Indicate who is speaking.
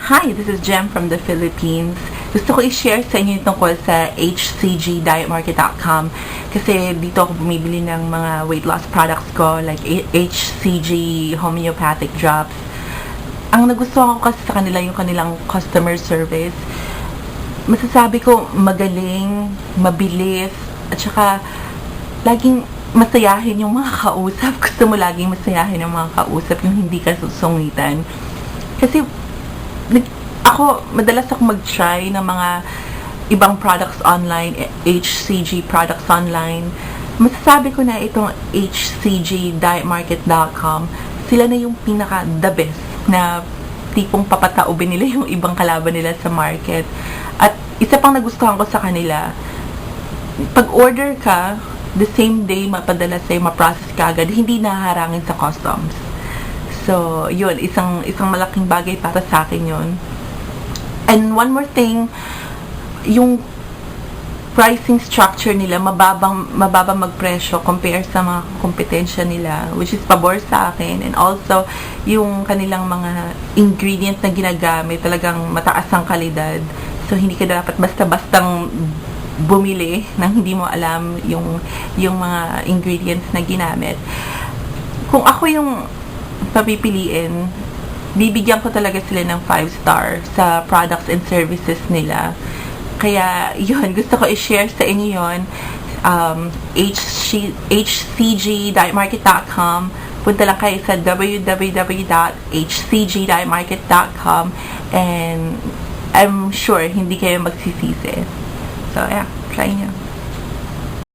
Speaker 1: Hi, this is Jem from the Philippines. Gusto ko i-share sa inyo tungkol sa hcgdietmarket.com kasi dito ako bumibili ng mga weight loss products ko like HCG homeopathic drops. Ang nagustuhan ko kasi sa kanila yung kanilang customer service. Masasabi ko magaling, mabilis, at saka laging masayahin yung mga kausap. Gusto mo laging masayahin yung mga kausap, yung hindi ka susungitan. Kasi madalas ako mag-try ng mga ibang products online, HCG products online. Masasabi ko na itong hcgdietmarket.com, sila na yung pinaka-the best na tipong papataubin nila yung ibang kalaban nila sa market. At isa pang nagustuhan ko sa kanila, pag-order ka, the same day mapadala sa'yo, ma-process ka agad, hindi naharangin sa customs. So, yun, isang malaking bagay para sa akin yun. And one more thing, yung pricing structure nila, mababang magpresyo compare sa mga kompetensya nila, which is pabor sa akin. And also, yung kanilang mga ingredients na ginagamit, talagang mataas ang kalidad. So, hindi ka dapat basta-bastang bumili nang hindi mo alam yung mga ingredients na ginamit. Kung ako yung papipiliin, bibigyan ko talaga sila ng 5-star sa products and services nila. Kaya yun, gusto ko i-share sa inyo yun. hcgdietmarket.com. Punta lang kayo sa www.hcgdietmarket.com and I'm sure hindi kayo magsisisi. So yeah, try nyo.